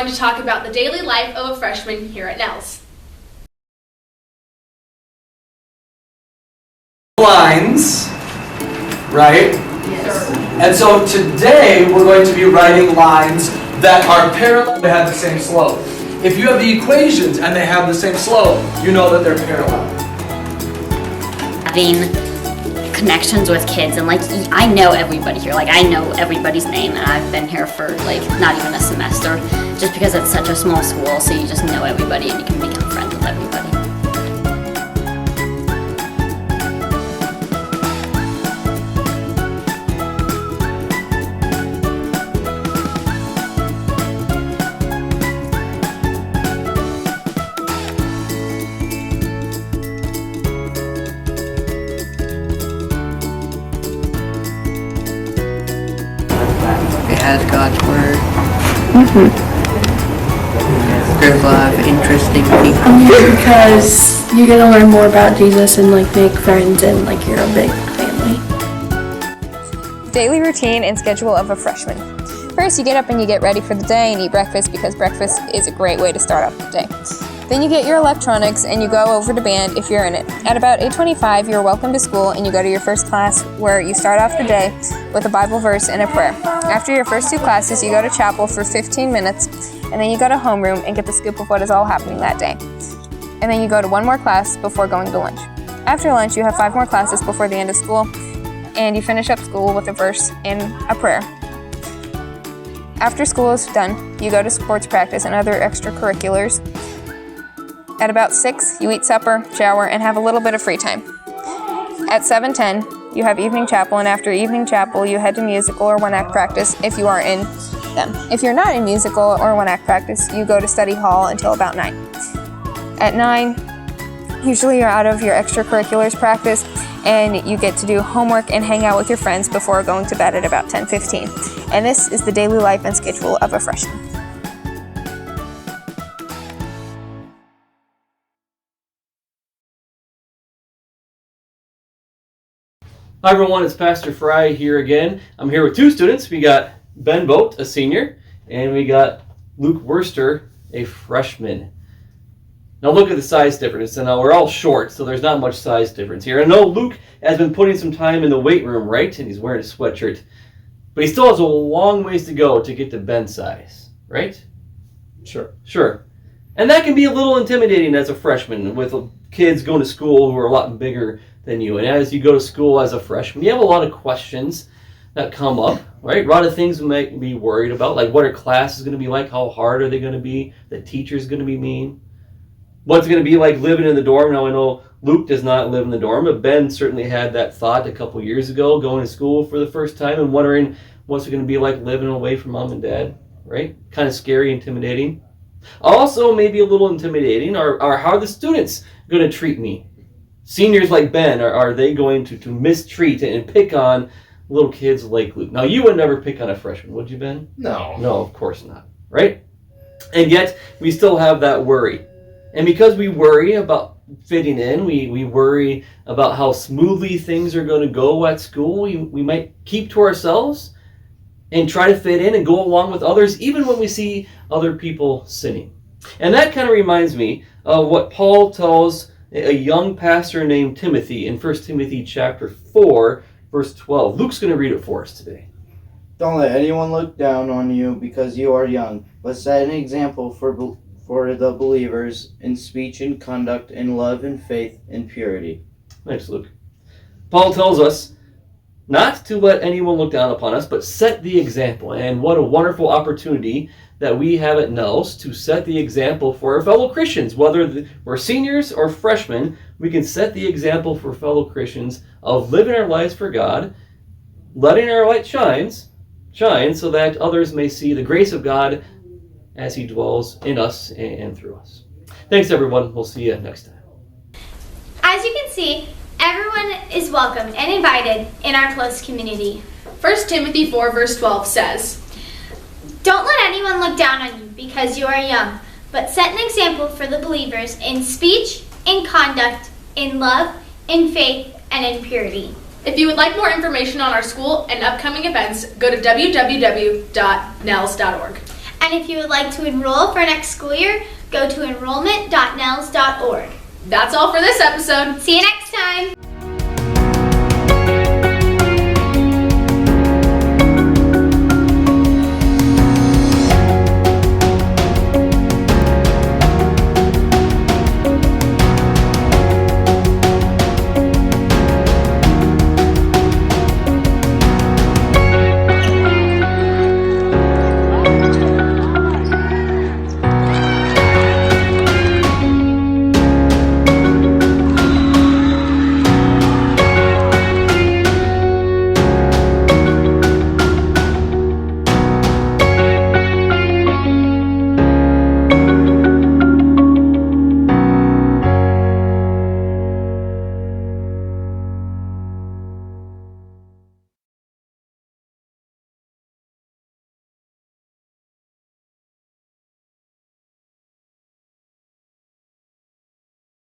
going to talk about the daily life of a freshman here at NELHS. Lines, right? Yes. And so today we're going to be writing lines that are parallel, they have the same slope. If you have the equations and they have the same slope, you know that they're parallel. Having connections with kids, and I know everybody here, I know everybody's name, and I've been here for not even a semester, just because it's such a small school, so you just know everybody and you can become friends with everybody. It has God's Word. There's a lot of interesting people. Because you get to learn more about Jesus and make friends and you're a big family. Daily routine and schedule of a freshman. First, you get up and you get ready for the day and eat breakfast because breakfast is a great way to start off the day. Then you get your electronics and you go over to band if you're in it. At about 8:25, you're welcome to school and you go to your first class where you start off the day with a Bible verse and a prayer. After your first two classes, you go to chapel for 15 minutes and then you go to homeroom and get the scoop of what is all happening that day. And then you go to one more class before going to lunch. After lunch, you have 5 more classes before the end of school and you finish up school with a verse and a prayer. After school is done, you go to sports practice and other extracurriculars. At about 6, you eat supper, shower, and have a little bit of free time. At 7:10, you have evening chapel, and after evening chapel, you head to musical or one-act practice if you are in them. If you're not in musical or one-act practice, you go to study hall until about 9. At 9, usually you're out of your extracurriculars practice, and you get to do homework and hang out with your friends before going to bed at about 10:15. And this is the daily life and schedule of a freshman. Hi everyone, it's Pastor Fry here again. I'm here with 2 students. We got Ben Vogt, a senior, and we got Luke Worster, a freshman. Now look at the size difference. And now we're all short, so there's not much size difference here. I know Luke has been putting some time in the weight room, right? And he's wearing a sweatshirt. But he still has a long ways to go to get to Ben's size, right? Sure. And that can be a little intimidating as a freshman with kids going to school who are a lot bigger than you. And as you go to school as a freshman, you have a lot of questions that come up, right? A lot of things you might be worried about, like what are classes going to be like? How hard are they going to be? The teacher's going to be mean? What's it going to be like living in the dorm? Now I know Luke does not live in the dorm, but Ben certainly had that thought a couple years ago, going to school for the first time and wondering what's it going to be like living away from mom and dad, right? Kind of scary, intimidating. Also, maybe a little intimidating are how are the students going to treat me? Seniors like Ben, are they going to mistreat and pick on little kids like Luke? Now, you would never pick on a freshman, would you, Ben? No. No, of course not, right? And yet, we still have that worry. And because we worry about fitting in, we worry about how smoothly things are going to go at school, we might keep to ourselves and try to fit in and go along with others, even when we see other people sinning. And that kind of reminds me of what Paul tells a young pastor named Timothy in 1 Timothy chapter 4, verse 12. Luke's going to read it for us today. Don't let anyone look down on you because you are young, but set an example for the believers in speech and conduct, in love and faith and purity. Thanks, Luke. Paul tells us not to let anyone look down upon us, but set the example. And what a wonderful opportunity that we have at NELHS to set the example for our fellow Christians. Whether we're seniors or freshmen, we can set the example for fellow Christians of living our lives for God, letting our light shine so that others may see the grace of God as He dwells in us and through us. Thanks, everyone. We'll see you next time. As you can see, everyone is welcome and invited in our close community. 1 Timothy 4, verse 12 says, Don't let anyone look down on you because you are young, but set an example for the believers in speech, in conduct, in love, in faith, and in purity. If you would like more information on our school and upcoming events, go to www.nelhs.org. And if you would like to enroll for next school year, go to enrollment.nels.org. That's all for this episode. See you next time!